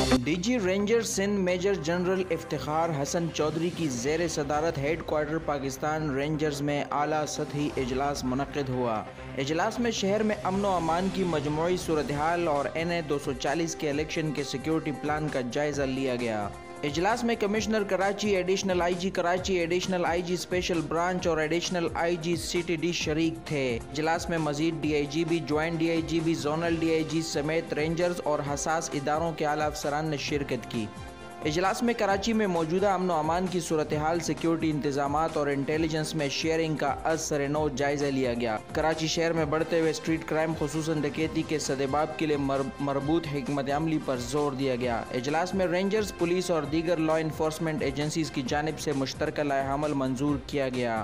DG ranger Sindh major general Iftikhar Hasan Chaudhry की ज़ेर सदारत हेड क्वार्टर पाकिस्तान रेंजर्स में आला सतही इजलास मुनक़्क़िद हुआ। इजलास में शहर में अमन व अमान की मजमूई सूरत हाल और NA 240 के इलेक्शन के सिक्योरिटी प्लान का जायज़ा लिया गया। इजलास में commissioner Karachi, additional IG Karachi, additional IG special branch और एडिशनल IG CTD शरीक थे। इजलास में मजीद DIGB, joint DIGB, zonal DIG समेत रेंजर्स और हसास इदारों के आला अफसरान ने शिरकत की। इजलास में कराची में मौजूदा अमन व अमान की सूरत हाल, सिक्योरिटी इंतजामात और इंटेलिजेंस में शेयरिंग का असर-ए-नौ जायज़ा लिया गया। कराची शहर में बढ़ते हुए स्ट्रीट क्राइम खुसूसन डकैती के सदेबाब के लिए मरबूत हिकमत अमली पर जोर दिया गया। इजलास में रेंजर्स, पुलिस और दीगर लॉ इन्फोर्समेंट एजेंसीज की जानिब से मुश्तरका लाए अमल मंजूर किया गया।